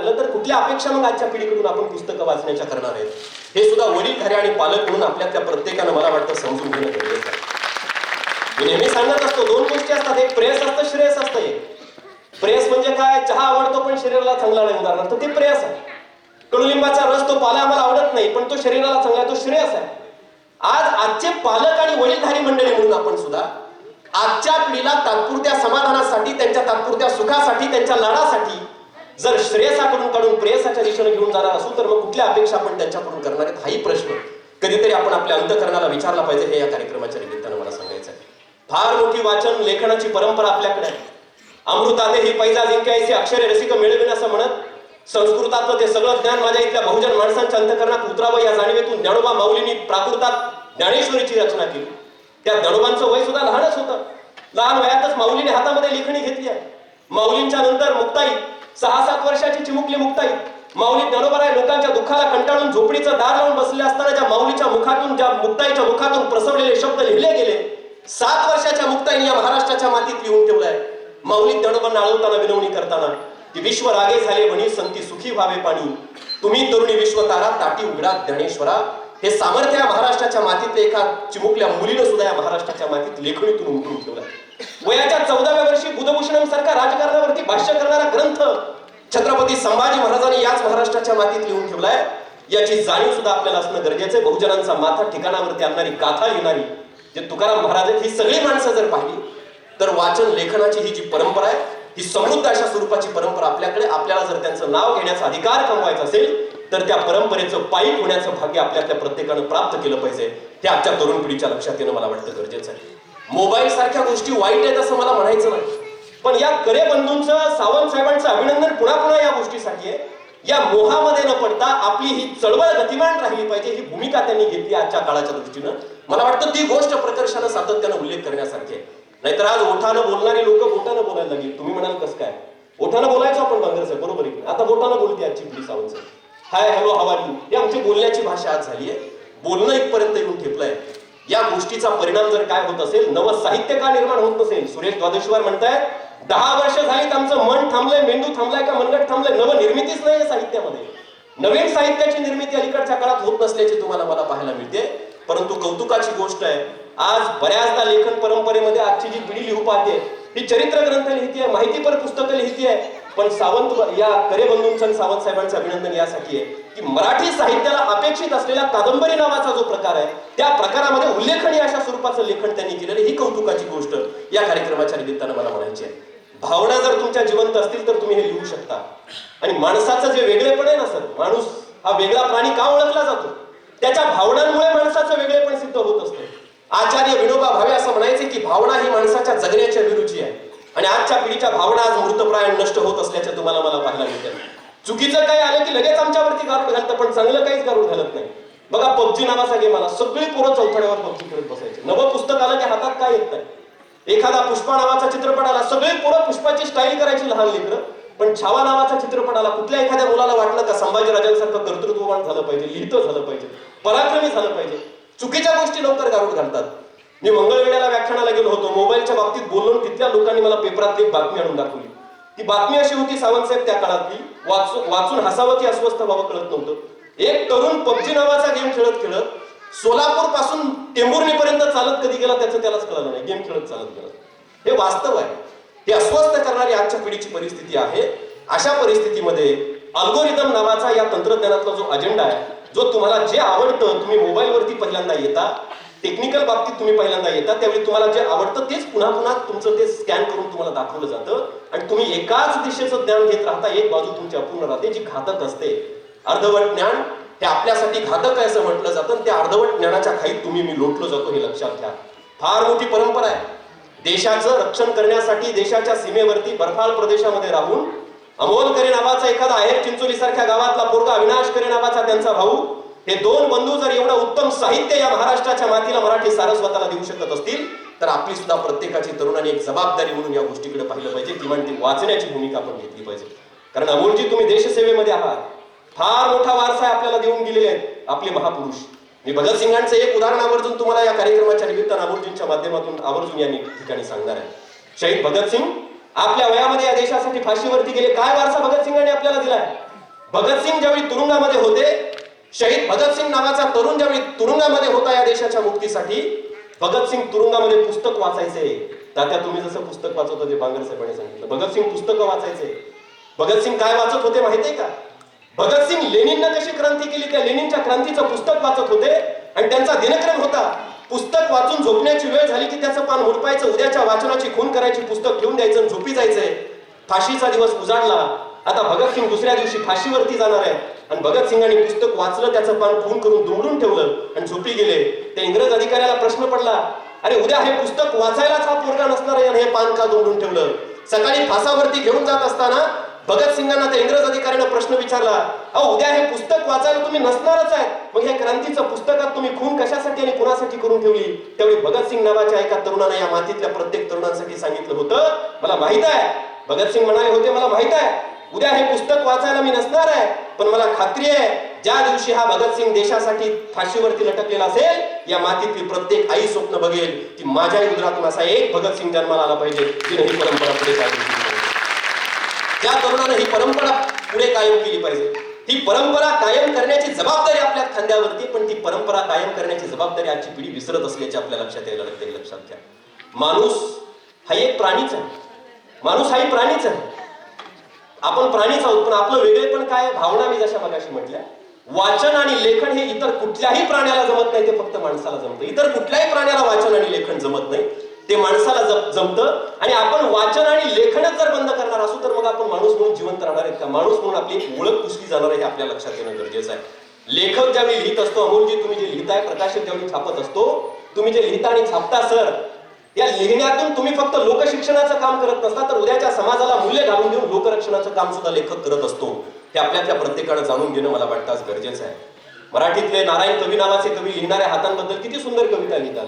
लागलं तर कुठल्या अपेक्षा मग आजच्या पिढीकडून आपण पुस्तकं वाचण्याच्या करणार आहेत, हे सुद्धा वडीलधारी आणि पालक म्हणून आपल्यातल्या प्रत्येकानं मला वाटतं समजून घेणं गरजेचं आहे. मी नेहमी सांगत असतो, दोन गोष्टी असतात, एक प्रेयस असतं, श्रेयस असतं. एक प्रेयस म्हणजे काय, चहा आवडतो पण शरीराला चांगला नाही, उदाहरणार्थ ते प्रेयस आहे. कडुलिंबाचा रस, तो पाला आम्हाला आवडत नाही पण तो शरीराला चांगला आहे, तो श्रेयस आहे. आजचे पालक आणि वडीलधारी मंडळी म्हणून आपण सुद्धा आजच्या पिढीला तात्पुरत्या समाधानासाठी, त्यांच्या तात्पुरत्या सुखासाठी, त्यांच्या लाडासाठी जर श्रेयसाकडून काढून प्रेयसाच्या दिशेने घेऊन जाणार असू तर मग कुठल्या अपेक्षा आपण त्यांच्याकडून करणार आहेत, हाही प्रश्न कधीतरी आपण आपल्या अंतःकरणाला विचारला पाहिजे. हे या कार्यक्रमाच्या निमित्तानं मला सांगायचं आहे. फार मोठी वाचन लेखनाची परंपरा आपल्याकडे आहे. अमृताते ही पैजा जिंकायचे अक्षरे रसिक मिळविन असं म्हणत संस्कृतातलं ते सगळं ज्ञान माझ्या इथल्या बहुजन माणसांच्या अंतःकरणात उतरावं या जाणीवेतून ज्ञानोबा माऊलींनी प्राकृतात ज्ञानेश्वरीची रचना केली. त्या ज्ञानोबांचं वय सुद्धा लहानच होतं. लहान वयातच माऊलीने हातामध्ये लेखणी घेतली आहे. माऊलींच्या नंतर मुक्ताई, 6-7 वर्षाची चिमुकली मुक्ताई. माऊली ज्ञानोबाराय लोकांच्या दुःखाला कंटाळून झोपडीचं दार लावून बसले असताना ज्या माऊलीच्या मुखातून, ज्या मुक्ताईच्या मुखातून प्रसवलेले शब्द लिहिले गेले, 7 वर्षाच्या मुक्ताईने या महाराष्ट्राच्या मातीत लिहून ठेवलाय. माऊली ज्ञानोबांना आळवताना, विनवणी करताना की विश्व रागे झाले म्हणी संती सुखी व्हावे पाणी, तुम्ही तरुणी विश्वतारा ताटी उघडा ज्ञानेश्वरा. हे सामर्थ्य या महाराष्ट्राच्या मातीतले एका चिमुकल्या मुलीनं सुद्धा या महाराष्ट्राच्या मातीत लेखणीतून उमटून ठेवलाय. वयाच्या 14व्या वर्षी बुधभूषणम सारखा राजकारणावरती भाष्य करणारा ग्रंथ छत्रपती संभाजी महाराजांनी याच महाराष्ट्राच्या मातीत लिहून ठेवलाय. याची जाणीव सुद्धा आपल्याला असणं गरजेचं आहे. बहुजनांचा माथा ठिकाणावरती आणणारी, गाथा लिहिणारी जे तुकाराम महाराज आहेत, ही सगळी माणसं जर पाहिली तर वाचन लेखनाची ही जी परंपरा आहे, ही समृद्ध अशा स्वरूपाची परंपरा आपल्याकडे. आपल्याला जर त्यांचं नाव घेण्याचा अधिकार कमवायचा असेल तर त्या परंपरेचं पायी होण्याचं भाग्य आपल्यातल्या प्रत्येकानं प्राप्त केलं पाहिजे. हे आजच्या तरुण पिढीच्या लक्षात येणं मला वाटतं गरजेचं आहे. मोबाईल सारख्या गोष्टी वाईट आहेत असं मला म्हणायचं नाही, पण या करे बंधूंचं, सावंत साहेबांचं अभिनंदन पुन्हा पुन्हा या गोष्टीसाठी आहे. या मोहामध्ये न पडता आपली ही चळवळ गतिमान राहिली पाहिजे, ही भूमिका त्यांनी घेतली आजच्या काळाच्या दृष्टीनं. मला वाटतं ती गोष्ट प्रकर्षानं सातत्यानं उल्लेख करण्यासारखी आहे. नाहीतर आज ओठानं बोलणारी लोक बोटानं बोलायला लागली. तुम्ही म्हणाल कसं काय, ओठानं बोलायचो आपण बांगर साहेब, बरोबर आहे. आता बोटानं बोलते आजची पिढी सावंत साहेब. हाय, हॅलो, हाव आर यू, ही आमची बोलण्याची भाषा आज झाली आहे. बोलणं इथपर्यंत येऊन ठेपलंय. या गोष्टीचा परिणाम जर काय होत असेल, नव साहित्य का निर्माण होत नसेल. सुरेश द्वादशीवर म्हणतायत 10 वर्ष झालीत आमचं मन थांबलंय, मेंदू थांबलाय का मनगट थांबलंय, नव निर्मितीच नाही साहित्यामध्ये. नवीन साहित्याची निर्मिती अलीकडच्या काळात होत नसल्याची तुम्हाला मला पाहायला मिळते. परंतु कौतुकाची गोष्ट आहे, आज बऱ्याचदा लेखन परंपरेमध्ये आजची जी पिढी लिहू पाहते ही चरित्र ग्रंथ लिहिते, माहितीपर पुस्तकं लिहिते आहे. पण सावंत या करेबंधूंचं, सावंत साहेबांचं अभिनंदन यासाठी आहे की मराठी साहित्याला अपेक्षित असलेला कादंबरी नावाचा जो प्रकार आहे, त्या प्रकारामध्ये उल्लेखनीय अशा स्वरूपाचं लेखन त्यांनी केलेलं, ही कौतुकाची गोष्ट या कार्यक्रमाच्या निमित्तानं मला म्हणायची आहे. भावना जर तुमच्या जिवंत असतील तर तुम्ही हे लिहू शकता. आणि माणसाचं जे वेगळेपण आहे ना सर, माणूस हा वेगळा प्राणी का ओळखला जातो, त्याच्या भावनांमुळे माणसाचं वेगळेपण सिद्ध होत असतं. आचार्य विनोबा भावे असं म्हणायचे की भावना ही माणसाच्या जगण्याची अभिरुची आहे. आणि आजच्या पिढीच्या भावना आज मृतप्राय नष्ट होत असल्याचे तुम्हाला मला पाहायला मिळतं. चुकीचं काही आलं की लगेच आमच्यावरती गारूड घालतं, पण चांगलं काहीच गारूड घालत नाही. बघा, पबजी नावाचा गेम आला, सगळी पोरं चौथड्यावर पबजी खेळत बसायचे. नवं पुस्तक आलं की हातात काय येत नाही. एखादा पुष्पा नावाचा चित्रपट आला, सगळी पोरं पुष्पाची स्टाईल करायची, लहान लेकरं. पण छावा नावाचा चित्रपट आला, कुठल्या एखाद्या मुलाला वाटलं का संभाजीराजांसारखं कर्तृत्ववान झालं पाहिजे, लिहितं झालं पाहिजे, पराक्रमी झालं पाहिजे. चुकीच्या गोष्टी लवकर गारूड घालतात. मी मंगळवेढ्याला व्याख्यानाला गेलो होतो, मोबाईलच्या बाबतीत बोललो, तिथल्या लोकांनी मला पेपरात एक बातमी आणून दाखवली. ती बातमी अशी होती सावंत साहेब त्या काळातली, वाचून हसावं की अस्वस्थ व्हावं कळत नव्हतं. एक तरुण पबजी नावाचा गेम खेळत खेळत सोलापूर पासून टेंभुर्णीपर्यंत चालत कधी गेला त्याचं त्यालाच कळलं नाही, गेम खेळत चालत गेला. हे वास्तव आहे. हे अस्वस्थ करणारी आजच्या पिढीची परिस्थिती आहे. अशा परिस्थितीमध्ये अल्गोरिदम नावाचा या तंत्रज्ञानातला जो अजेंडा आहे, जो तुम्हाला जे आवडतं, तुम्ही मोबाईलवरती पहिल्यांदा येता, टेक्निकल बाबतीत तुम्ही पहिल्यांदा येता, त्यावेळी तुम्हाला जे आवडतं तेच पुन्हा पुन्हा तुमचं ते स्कॅन करून तुम्हाला दाखवलं जातं आणि तुम्ही एकाच दिशेचं ज्ञान घेत राहता. एक बाजू तुमची अपूर्ण राहते, जी घातक असते. अर्धवट ज्ञान हे आपल्यासाठी घातक आहे असं म्हटलं जातं. त्या अर्धवट ज्ञानाच्या खाईत तुम्ही मी लोटलो जातो, हे लक्षात घ्या. फार मोठी परंपरा आहे. देशाचं रक्षण करण्यासाठी देशाच्या सीमेवरती बर्फाळ प्रदेशामध्ये राहून अमोल करे नावाचा एखादा आहेर चिंचोली सारख्या गावातला पोरगा, अविनाश करे नावाचा त्यांचा भाऊ, हे दोन बंधू जर एवढं उत्तम साहित्य या महाराष्ट्राच्या मातीला, मराठी सारस्वताला देऊ शकत असतील तर आपली सुद्धा प्रत्येकाची तरुणांनी एक जबाबदारी म्हणून या गोष्टीकडे पाहिलं पाहिजे. किमान ती वाचण्याची भूमिका आपण घेतली पाहिजे. कारण अमोलजी, तुम्ही देशसेवेमध्ये आहात, फार मोठा वारसा आपल्याला देऊन गेलेले आहेत आपले महापुरुष. मी भगतसिंगांचं एक उदाहरण आवर्जून तुम्हाला या कार्यक्रमाच्या निमित्तानं अमोलजींच्या माध्यमातून आवर्जून या ठिकाणी सांगणार आहे. शहीद भगतसिंग आपल्या वयामध्ये या देशासाठी फाशीवरती गेले. काय वारसा भगतसिंगांनी आपल्याला दिलाय? भगतसिंग ज्यावेळी तुरुंगामध्ये होते, शहीद भगतसिंग नावाचा तरुण ज्यावेळी तुरुंगामध्ये होता या देशाच्या मुक्तीसाठी, भगतसिंग तुरुंगामध्ये पुस्तक वाचायचे. तात्या तुम्ही जसं पुस्तक वाचत होते, बांगर साहेबांनी सांगितलं, भगतसिंग पुस्तकं वाचायचे. भगतसिंग काय वाचत होते माहितीये का? भगतसिंग लेनिननं कशी क्रांती केली त्या लेनिनच्या क्रांतीचं पुस्तक वाचत होते. आणि त्यांचा दिनक्रम होता, पुस्तक वाचून झोपण्याची वेळ झाली की त्याचं पान मुडपायचं, उद्याच्या वाचनाची खून करायची, पुस्तक ठेवून द्यायचं, झोपी जायचंय. फाशीचा दिवस उजाडला. आता भगतसिंग दुसऱ्या दिवशी फाशीवरती जाणार आहे आणि भगतसिंगांनी पुस्तक वाचलं, त्याचं पान खून करून दुमडून ठेवलं आणि झोपी गेले. त्या इंग्रज अधिकाऱ्याला प्रश्न पडला, अरे उद्या हे पुस्तक वाचायलाच हा पोरगा नसणार आहे आणि हे पान का दुमडून ठेवलं? सकाळी फासावरती घेऊन जात असताना भगतसिंगांना त्या इंग्रज अधिकाऱ्याने प्रश्न विचारला, अहो उद्या हे पुस्तक वाचायला तुम्ही नसणारच आहे, मग हे क्रांतीचं पुस्तकात तुम्ही खून कशासाठी आणि कुणासाठी करून ठेवली? त्यावेळी भगतसिंग नावाच्या एका तरुणाने या मातीतल्या प्रत्येक तरुणांसाठी सांगितलं होतं, मला माहित आहे. भगतसिंग म्हणाले होते, मला माहित आहे उद्या हे पुस्तक वाचायला मी नसणार आहे, पण मला खात्री आहे ज्या दिवशी हा भगतसिंग देशासाठी फाशीवरती लटकलेला असेल, या मातीतली प्रत्येक आई स्वप्न बघेल की माझ्या उदरातून असा एक भगतसिंग जन्माला आला पाहिजे, जिने ही परंपरा पुढे कायम केली पाहिजे. ज्या तरुणानं ही परंपरा पुढे कायम केली पाहिजे. ही परंपरा कायम करण्याची जबाबदारी आपल्या खांद्यावरती, पण ती परंपरा कायम करण्याची जबाबदारी आजची पिढी विसरत असल्याचे आपल्या लक्षात यायला लागते. लक्षात घ्या, माणूस हा एक प्राणीच आहे. माणूस हाही प्राणीच आहे. आपण प्राणीच आहोत, पण आपलं वेगळेपण काय? भावना मी जशा मगाशी म्हटल्या, वाचन आणि लेखन हे इतर कुठल्याही प्राण्याला जमत नाही, ते फक्त माणसाला जमतं. इतर कुठल्याही प्राण्याला वाचन आणि लेखन जमत नाही, ते माणसाला जमतं. आणि आपण वाचन आणि लेखनच जर बंद करणार असू तर मग आपण माणूस म्हणून जिवंत राहणार आहेत का? माणूस म्हणून आपली एक ओळख पुसली जाणार आहे, हे आपल्या लक्षात येणं गरजेचं आहे. लेखक ज्यावेळी लिहित असतो, अमोलजी तुम्ही जे लिहिताय, प्रकाशक ज्यावेळी छापत असतो, तुम्ही जे लिहिता आणि छापता सर, या लिहिण्यातून तुम्ही फक्त लोकशिक्षणाचं काम करत नसता, तर उद्याच्या समाजाला मूल्य घालून देऊन लोकरक्षणाचं काम सुद्धा लेखक करत असतो. हे आपल्यातल्या प्रत्येकानं जाणून घेणं मला वाटतं आज गरजेचं आहे. मराठीतले नारायण कवी नावाचे कवी लिहिणाऱ्या हातांबद्दल किती सुंदर कविता लिहितात.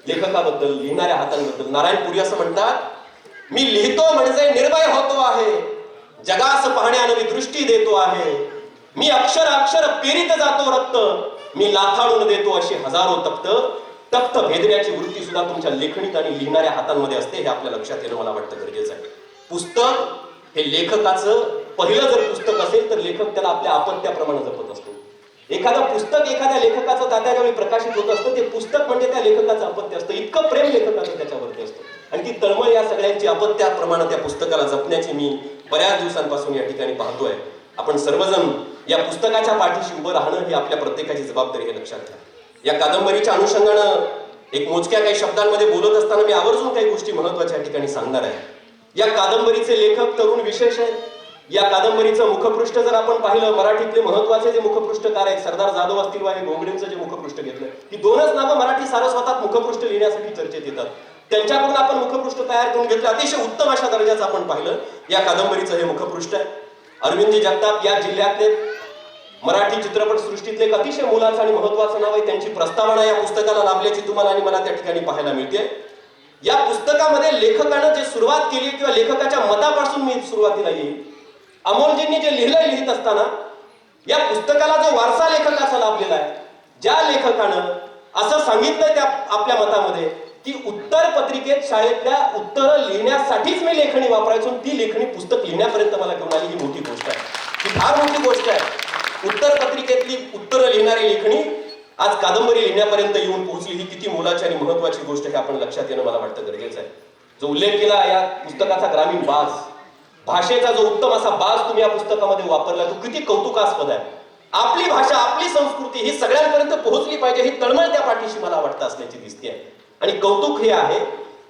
लेखकाबद्दल, लिहिणाऱ्या हातांबद्दल नारायण पुरी असं म्हणतात, मी लिहितो म्हणजे निर्भय होतो आहे, जगास पाहण्यानं मी दृष्टी देतो आहे, मी अक्षर अक्षर पेरीत जातो रक्त, मी लाथाळून देतो अशी हजारो तख्त. तख्त भेदण्याची वृत्ती सुद्धा तुमच्या लेखणीत आणि लिहिणाऱ्या हातांमध्ये असते, हे आपल्या लक्षात येणं मला वाटतं गरजेचं आहे. पुस्तक हे लेखकाचं पहिलं जर पुस्तक असेल तर लेखक त्याला आपल्या अपत्याप्रमाणे जपत असतो. एखादं पुस्तक एखाद्या लेखकाचं तात्या ज्यावेळी प्रकाशित होत असतं, ते पुस्तक म्हणजे त्या लेखकाचं अपत्य असतं. इतकं प्रेम लेखकाचं त्याच्यावरती असतं आणि ती तळमळ या सगळ्यांची अपत्याप्रमाणे त्या पुस्तकाला जपण्याची मी बऱ्याच दिवसांपासून या ठिकाणी पाहतोय. आपण सर्वजण या पुस्तकाच्या पाठीशी उभं राहणं ही आपल्या प्रत्येकाची जबाबदारी, हे लक्षात घ्या. या कादंबरीच्या अनुषंगानं एक मोजक्या काही शब्दांमध्ये बोलत असताना मी आवर्जून काही गोष्टी महत्वाच्या या ठिकाणी सांगणार आहे. या कादंबरीचे लेखक तरुण विशेष आहेत. या कादंबरीचं मुखपृष्ठ जर आपण पाहिलं, मराठीतले महत्वाचे जे मुखपृष्ठकार आहेत, सरदार जाधव असतील वा हे गोंगडेंचं जे मुखपृष्ठ घेतलं, ही दोनच नावं मराठी सारस्वतात मुखपृष्ठ लिहिण्यासाठी चर्चेत येतात. त्यांच्याकडून आपण मुखपृष्ठ तयार करून घेतलं, अतिशय उत्तम अशा दर्जाचं आपण पाहिलं. या कादंबरीचं हे मुखपृष्ठ आहे. अरविंदजी जगताप या जिल्ह्यातले मराठी चित्रपट सृष्टीतले एक अतिशय मोलाचं आणि महत्वाचं नाव आहे. त्यांची प्रस्तावना या पुस्तकाला लाभल्याची तुम्हाला आणि मला त्या ठिकाणी पाहायला मिळते. या पुस्तकामध्ये लेखकानं जे सुरुवात केली किंवा लेखकाच्या मतापासून मी सुरुवातीला येईल, अमोलजींनी जे लिहित असताना या पुस्तकाला जो वारसा लेखकाचा लाभलेला आहे, ज्या लेखकानं असं सांगितलंय त्या आपल्या मतामध्ये की उत्तर पत्रिकेत शाळेतल्या उत्तर लिहिण्यासाठीच मी लेखणी वापरायचो, ती लेखणी पुस्तक लिहिण्यापर्यंत मला घेऊन आली, ही मोठी गोष्ट आहे. ही फार मोठी गोष्ट आहे. उत्तर पत्रिकेतली उत्तरं लिहिणारी लेखणी आज कादंबरी लिहिण्यापर्यंत येऊन पोहोचली, ही किती मोलाची आणि महत्वाची गोष्ट आहे, आपण लक्षात येणं मला वाटतं गरजेचं आहे. जो उल्लेख केला या पुस्तकाचा ग्रामीण बाज, भाषेचा जो उत्तम असा बाज तुम्ही या पुस्तकामध्ये वापरला, तो किती कौतुकास्पद आहे. आपली भाषा, आपली संस्कृती ही सगळ्यांपर्यंत पोहोचली पाहिजे, ही तळमळ त्या पाठीशी मला वाटतं असल्याची दिसते. आणि कौतुक हे आहे,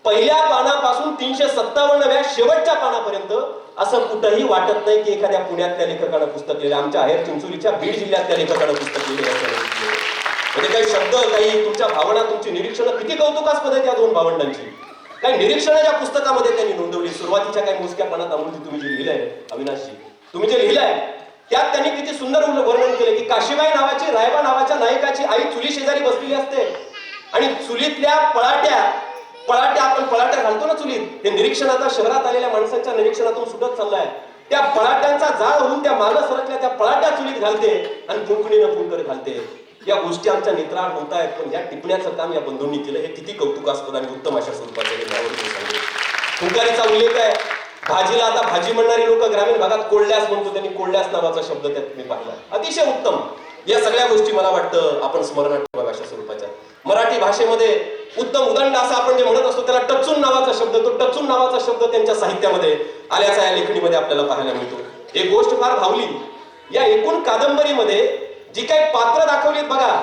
पहिल्या पानापासून 357व्या शेवटच्या पानापर्यंत असं कुठंही वाटत नाही की एखाद्या पुण्यातल्या लेखकानं पुस्तक लिहिलं, आमच्या आहेर चिंचोलीच्या बीड जिल्ह्यातल्या लेखकानं पुस्तक लिहिलं. म्हणजे काही शब्द, काही तुमच्या भावना, तुमची निरीक्षणं किती कौतुकास्पद आहेत या दोन भावंडांची. काही निरीक्षणं या पुस्तकामध्ये त्यांनी नोंदवली. सुरुवातीच्या काही मोजक्या पानात अमोलजी तुम्ही जे लिहिलंय, अविनाशजी तुम्ही जे लिहिलंय, त्यात त्यांनी किती सुंदर वर्णन केलं की काशीबाई नावाची, रायबा नावाच्या नायकाची आई चुली शेजारी बसलेली असते आणि चुलीतल्या पळाट्या आपण पळाट्या घालतो ना चुलीत, हे निरीक्षण आता शहरात आलेल्या माणसांच्या निरीक्षणातून सुटत चाललंय. त्या पळाट्यांचा जाळ होऊन त्या मागं सरकल्या त्या पळाट्या चुलीत घालते आणि फुंकणीनं फुंकर घालते. या गोष्टी आमच्या नेत्राळ होत आहेत, पण या टिपण्याचं काम या बंधूंनी केलं, हे किती कौतुकास्पद आणि उत्तम अशा स्वरूपाचे फुंकारीचा उल्लेख आहे. भाजीला आता भाजी म्हणणारी लोक ग्रामीण भागात कोल्ड्यास म्हणतो, त्यांनी कोल्ड्यास नावाचा शब्द त्यात मी पाहिला, अतिशय उत्तम. या सगळ्या गोष्टी मला वाटतं आपण स्मरणात ठेवाव्या अशा स्वरूपाच्या. मराठी भाषेमध्ये उत्तम उदंड असं आपण जे म्हणत असतो त्याला टचून नावाचा शब्द, तो टचून नावाचा शब्द त्यांच्या साहित्यामध्ये आल्याचा या लेखणीमध्ये आपल्याला पाहायला मिळतो. एक गोष्ट फार भावली, या एकूण कादंबरीमध्ये जी काही पात्र दाखवलीत बघा,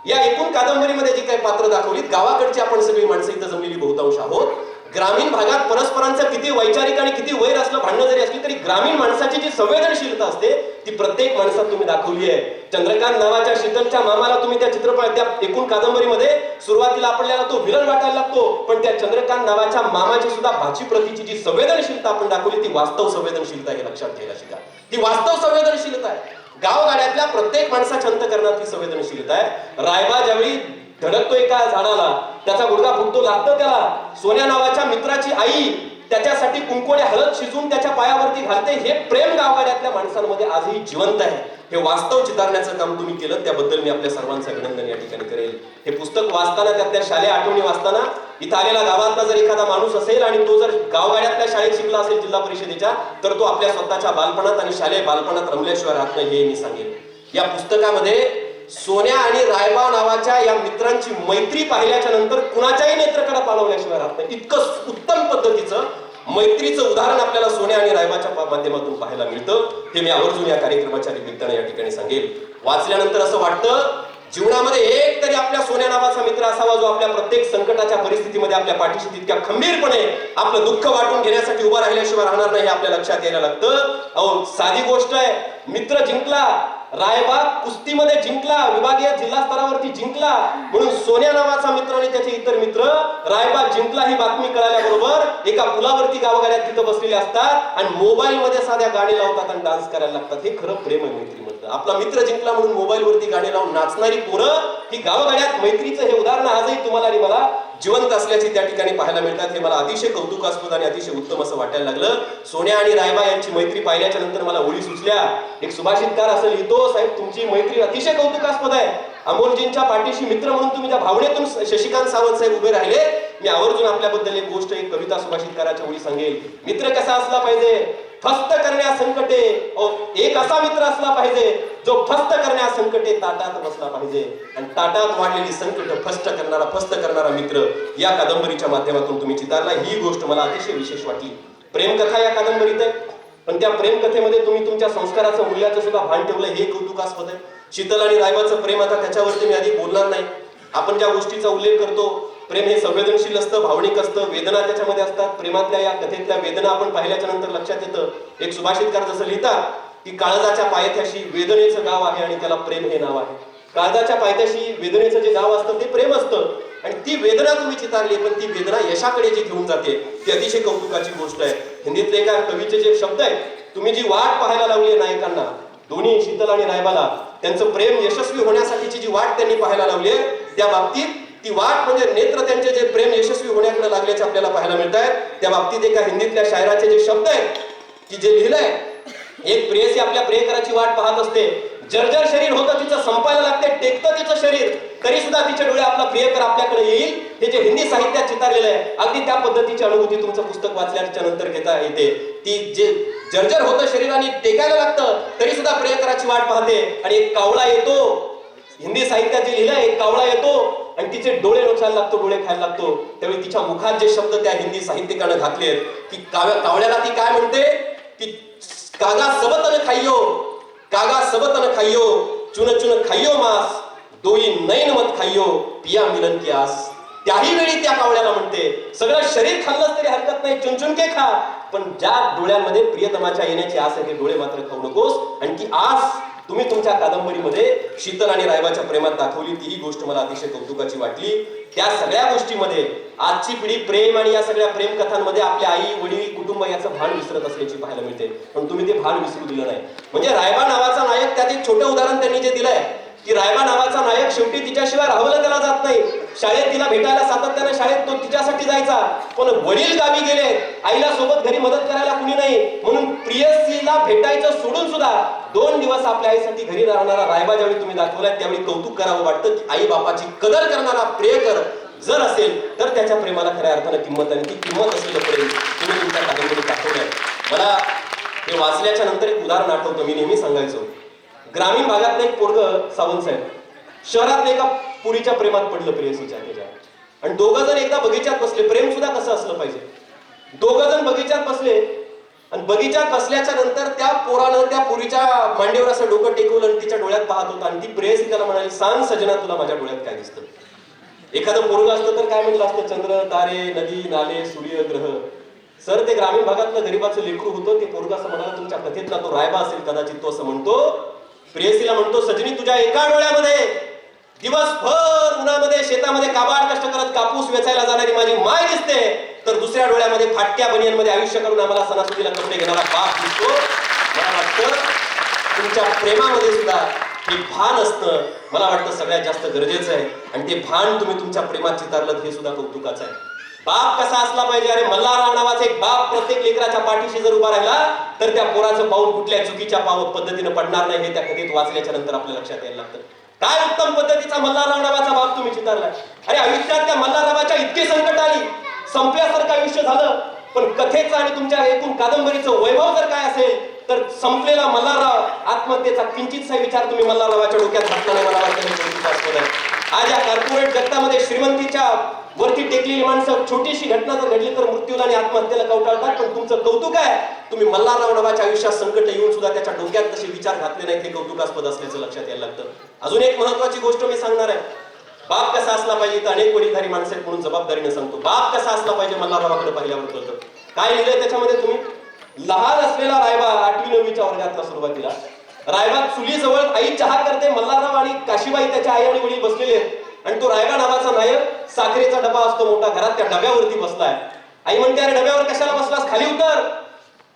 या एकूण कादंबरीमध्ये जी काही पात्र दाखवलीत, गावाकडची आपण सगळी माणसं इथं जमलेली बहुतांश आहोत. ग्रामीण भागात परस्परांचं किती वैचारिक आणि किती वैर असलं, भांडणं जरी असली तरी ग्रामीण माणसाची जी संवेदनशीलता असते ती प्रत्येक माणसात तुम्ही दाखवली आहे. चंद्रकांत नावाच्या शीतलच्या मामाला तुम्ही त्या चित्रपट, त्या एकूण कादंबरीमध्ये सुरुवातीला आपल्याला तो विलन वाटायला लागतो, पण त्या चंद्रकांत नावाच्या मामाची सुद्धा भाची प्रतीची जी संवेदनशीलता आपण दाखवली ती वास्तव संवेदनशीलता हे लक्षात घ्यायला शिका. ती वास्तव संवेदनशीलता आहे. गावगाड्यातल्या प्रत्येक माणसाच्या अंतःकरणात ती संवेदनशीलता आहे. रायबा ज्यावेळी धडकतो एका झाडाला, त्याचा गुडघा फुटतो, लागतं त्याला, सोन्या नावाच्या मित्राची आई त्याच्यासाठी कुंकोडे हळद शिजून त्याच्या पायावरती घालते. हे प्रेम गावगाड्यातल्या माणसांमध्ये आजही जिवंत आहे. हे वास्तव चितारण्याचं काम तुम्ही केलं, त्याबद्दल मी आपल्या सर्वांचं अभिनंदन या ठिकाणी करेल. हे पुस्तक वाचताना, त्यातल्या शालेय आठवणी वाचताना, इथं आलेला गावातला जर एखादा माणूस असेल आणि तो जर गावगाड्यातल्या शाळेत शिकला असेल जिल्हा परिषदेच्या, तर तो आपल्या स्वतःच्या बालपणात आणि शालेय बालपणात रमल्याशिवाय राहत नाही, हे मी सांगेन. या पुस्तकामध्ये सोन्या आणि रायबा नावाच्या या मित्रांची मैत्री पाहिल्याच्या नंतर कुणाच्याही नेत्रकडे पालवल्याशिवाय राहत नाही. इतकं उत्तम पद्धतीचं मैत्रीचं उदाहरण आपल्याला सोन्या आणि रायबाच्या माध्यमातून पाहायला मिळतं. हे मी आवर्जून या कार्यक्रमाच्या निमित्ताने या ठिकाणी सांगेल. वाचल्यानंतर असं वाटतं जीवनामध्ये एक तरी आपल्या सोन्या नावाचा मित्र असावा, जो आपल्या प्रत्येक संकटाच्या परिस्थितीमध्ये आपल्या पाठीशी तितक्या खंबीरपणे आपलं दुःख वाटून घेण्यासाठी उभा राहिल्याशिवाय राहणार नाही, हे आपल्या लक्षात यायला लागतं. अहो साधी गोष्ट आहे, मित्र जिंकला, रायबा कुस्तीमध्ये जिंकला, विभागीय जिल्हा स्तरावरती जिंकला, म्हणून सोन्या नावाचा मित्र आणि त्याचे इतर मित्र रायबा जिंकला ही बातमी कळाल्याबरोबर एका पुलावरती गावगाड्यात तिथं बसलेले असतात आणि मोबाईल मध्ये साध्या गाणी लावतात आणि डान्स करायला लागतात. हे खरं प्रेम आहे मैत्रीमधलं. आपला मित्र जिंकला म्हणून मोबाईल वरती गाणी लावून नाचणारी पोरं ही गावगाड्यात मैत्रीचं हे उदाहरण आजही तुम्हाला आणि मला जिवंत असल्याची त्या ठिकाणी पाहायला मिळतात. हे मला अतिशय कौतुकास्पद आणि अतिशय उत्तम असं वाटायला लागलं. सोन्या आणि रायबा यांची मैत्री पाहिल्याच्या नंतर मला ओळी सुचल्या. एक सुभाषितकार असं लिहितो, साहेब तुमची मैत्री अतिशय कौतुकास्पद आहे. अमोलजींच्या पाठीशी मित्र म्हणून तुम्ही ज्या भावनेतून शशिकांत सावंत साहेब उभे राहिले, मी आवर्जून आपल्याबद्दल एक गोष्ट, एक कविता सुभाषितकाराच्या ओळी सांगेल. मित्र कसा असला पाहिजे, फस्त करण्या संकटे, एक असा मित्र असला पाहिजे जो फस्त करण्या संकटे ताटात बसला पाहिजे. आणि ताटात वाढलेली संकट फस्त करणारा मित्र या कादंबरीच्या माध्यमातून तुम्ही चितारला. ही गोष्ट मला अतिशय विशेष वाटली. प्रेमकथा या कादंबरीत आहे, पण त्या प्रेमकथेमध्ये तुम्ही तुमच्या संस्काराचं, मूल्याचं सुद्धा भान ठेवलं, हे कौतुकास्पद आहे. शीतल आणि रायबाचं प्रेम, आता त्याच्यावरती मी आधी बोलणार नाही. आपण ज्या गोष्टीचा उल्लेख करतो, प्रेम हे संवेदनशील असतं, भावनिक असतं, वेदना त्याच्यामध्ये असतात. प्रेमातल्या या कथेतल्या वेदना आपण पाहिल्याच्या नंतर लक्षात येतं. एक सुभाषितकार जसं लिहितात की काळजाच्या पायथ्याशी वेदनेचं गाव आहे आणि त्याला प्रेम हे नाव आहे. काळजाच्या पायथ्याशी वेदनेचं जे गाव असतं ते प्रेम असतं आणि ती वेदना तुम्ही चितारली, पण ती वेदना यशाकडे जी घेऊन जाते ती अतिशय कौतुकाची गोष्ट आहे. हिंदीतले एका कवीचे जे शब्द आहेत, तुम्ही जी वाट पाहायला लावली आहे नायकांना, दोन्ही शीतल आणि रायबाला, त्यांचं प्रेम यशस्वी होण्यासाठीची जी वाट त्यांनी पाहायला लावली आहे, त्या बाबतीत ती वाट म्हणजे नेत्र त्यांचे जे प्रेम यशस्वी होण्याकडे लागल्याचे आपल्याला पाहायला मिळत आहे. त्या बाबतीत एका हिंदीतल्या शायराचे जे शब्द आहेत की जे लिहिलंय, एक प्रेयसी आपल्या प्रियकराची वाट पाहत असते, जर्जर शरीर होतं तिचं, संपायला लागते, टेकतं तिचं शरीर, तरी सुद्धा तिच्या डोळे आपला प्रियकर आपल्याकडे येईल. हे जे हिंदी साहित्यात चितारलेलं आहे, अगदी त्या पद्धतीची अनुभूती तुमचं पुस्तक वाचल्याच्या नंतर घेता येते. ती जे जर्जर होतं शरीर आणि टेकायला लागतं, तरी सुद्धा प्रियकराची वाट पाहते. आणि एक कावळा येतो, हिंदी साहित्यात जे लिहिलंय, एक कावळा येतो आणि तिचे डोळे नोचायला लागतो, डोळे खायला लागतो. त्यावेळी तिच्या मुखात जे शब्द त्या हिंदी साहित्यिकानं घातलेत की कावळ्याला ती काय म्हणते की कागा सबतन खाइयो, कागा सबतन खाइयो, चुन चुन खाइयो मास, दोई नैन मत खाइयो, पिया मिलन की आस. त्याही वेळी त्या कावळ्याला म्हणते, सगळं शरीर खाल्लंच तरी हरकत नाही, चुनचुनके खा, पण ज्या डोळ्यांमध्ये प्रियतमाच्या येण्याची आस आहे, ते डोळे मात्र खाऊ नकोस. आणि ती आस तुम्ही तुमच्या कादंबरीमध्ये शीतल आणि रायबाच्या प्रेमात दाखवली. तीही गोष्ट मला अतिशय कौतुकाची वाटली. त्या सगळ्या गोष्टीमध्ये आजची पिढी प्रेम आणि या सगळ्या प्रेम कथांमध्ये आपल्या आई वडील कुटुंब याचं भान विसरत असल्याची पाहायला मिळते, पण तुम्ही ते भान विसरू दिलं नाही. म्हणजे रायबा नावाचा नायक, त्यात एक छोटं उदाहरण त्यांनी जे दिलंय की रायबा नावाचा नायक शेवटी तिच्याशिवाय राहवलं त्याला जात नाही. शाळेत तिला भेटायला सातत्याने शाळेत तो तिच्यासाठी जायचा, पण वडील गावी गेले, आईला सोबत घरी मदत करायला कुणी नाही, म्हणून प्रियसीला भेटायचं सोडून सुद्धा 2 दिवस आपल्या आईसाठी घरी राहणारा रायबा ज्यावेळी तुम्ही दाखवलाय, त्यावेळी कौतुक करावं वाटतं की आई बापाची कदर करणारा प्रियकर जर असेल तर त्याच्या प्रेमाला खऱ्या अर्थानं किंमत आणि ती किंमत असलेलं प्रेम तुम्ही तुमच्या कादंबरीत दाखवलंय. मला हे वाचल्याच्या नंतर एक उदाहरण आठवतं. मी नेहमी सांगायचो, ग्रामीण भागातलं एक पोरग सावंत साहेब शहरातल्या एका पुरीच्या प्रेमात पडलं, प्रेयसीच्या त्याच्या, आणि दोघं जण एकदा बगीच्यात बसले. प्रेम सुद्धा कसं असलं पाहिजे. दोघं जण बगीच्यात बसले आणि बगीच्यात बसल्याच्या नंतर त्या पोरानं त्या पुरीच्या मांडीवर असं डोकं टेकवलं आणि तिच्या डोळ्यात पाहत होता आणि ती प्रेयसी त्याला म्हणाली, सांग सजना तुला माझ्या डोळ्यात काय दिसतं. एखादं पोरग असतं तर काय म्हणलं असतं, चंद्र, तारे, नदी, नाले, सूर्य, ग्रह. सर ते ग्रामीण भागातलं गरीबाचं लेकरू होतं. ते पोरग असं म्हणाला, तुमच्या कथेतला तो रायबा असेल कदाचित, तो असं म्हणतो, प्रेयसीला म्हणतो, सजनी तुझ्या एका डोळ्यामध्ये दिवसभर उन्हामध्ये शेतामध्ये काबाड कष्ट करत कापूस वेचायला जाणारी माझी माय दिसते, तर दुसऱ्या डोळ्यामध्ये फाटक्या बनियांमध्ये आयुष्य करून आम्हाला सणासुदीला कपडे घेणारा बाप दिसतो. मला वाटतं तुमच्या प्रेमामध्ये सुद्धा हे भान असतं, मला वाटतं सगळ्यात जास्त गरजेचं आहे. आणि ते भान तुम्ही तुमच्या प्रेमात चितारलं हे सुद्धा कौतुकाचं आहे. बाप कसा असला पाहिजे. अरे मल्हारराव नावाचा एक बाप प्रत्येक लेकराच्या पाठीशी जर उभा राहिला तर त्या पोराचं पाऊल कुठल्या चुकीच्या पद्धतीनं पडणार नाही हे त्या कथेत वाचल्याच्या नंतर आपल्या लक्षात यायला लागतं. काय उत्तम पद्धतीचा मल्हारराव नावाचा बाप तुम्ही चितारलाय. अरे आयुष्यात त्या मल्हाररावाच्या इतकी संकट आली, संपल्यासारखं आयुष्य झालं, पण कथेचं आणि तुमच्या एकूण कादंबरीचं वैभव जर काय असेल तर संपलेला मल्हारराव आत्महत्येचा किंचितसा विचार तुम्ही मल्हाररावाच्या डोक्यात घातला नाही. मला वाटतं आज या कॉर्पोरेट जगतामध्ये श्रीमंतीच्या वरती टेकलेली माणसं छोटीशी घटना जर घडली तर मृत्यूला आणि आत्महत्येला कवटाळतात. पण तुमचं कौतुक आहे, तुम्ही मल्हारराव नावाच्या आयुष्यात संकट येऊन सुद्धा त्याच्या डोक्यात तसे विचार घातले नाहीत. हे कौतुकास्पद असल्याचं लक्षात यायला लागतं. अजून एक महत्वाची गोष्ट मी सांगणार आहे. बाप कसा असला पाहिजे तर अनेक वडीलधारी माणसं आहेत म्हणून जबाबदारीने सांगतो. बाप कसा असला पाहिजे मल्हाररावाकडे पाहिल्यावर कळतं. काय लिहिलंय त्याच्यामध्ये तुम्ही, लहान असलेला रायबा 8वी 9वीच्या वर्गातला सुरुवातीला रायबा चुलीजवळ आई चहा करते. मल्हारराव आणि काशीबाई त्याच्या आई आणि वडील बसलेले आहेत आणि तो रायबा नावाचा नायक साखरेचा डबा असतो मोठा घरात, त्या डब्यावरती बसलाय. आई म्हणते, अरे डब्यावर कशाला बसलास, खाली उतर.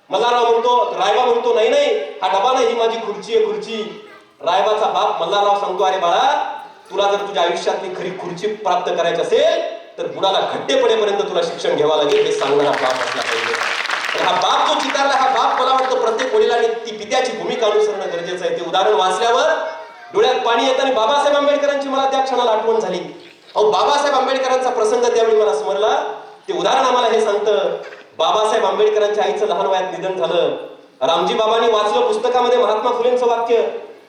मल्हारराव म्हणतो, रायबा म्हणतो, नाही नाही हा डबा नाही, ही माझी खुर्ची आहे, खुर्ची. रायबाचा बाप मल्हारराव सांगतो, अरे बाळा तुला जर तुझ्या आयुष्यातली खरी खुर्ची प्राप्त करायची असेल तर बुडाला खड्डे पडेपर्यंत तुला शिक्षण घ्यावं लागेल. हे सांगणारा बाप असला पाहिजे. हा बाप जो चितारला, हा बाप मला वाटतं प्रत्येक वडिलांनी ती पित्याची भूमिका अनुसरणं गरजेचं आहे. ते उदाहरण वाचल्यावर डोळ्यात पाणी येतं आणि बाबासाहेब आंबेडकरांची मला त्या क्षणाला आठवण झाली. अहो बाबासाहेब आंबेडकरांचा प्रसंग त्यावेळी मला स्मरला. ते उदाहरण आम्हाला हे सांगतं, बाबासाहेब आंबेडकरांच्या आईचं लहान वयात निधन झालं. रामजी बाबांनी वाचलं पुस्तकामध्ये महात्मा फुलेंचं वाक्य,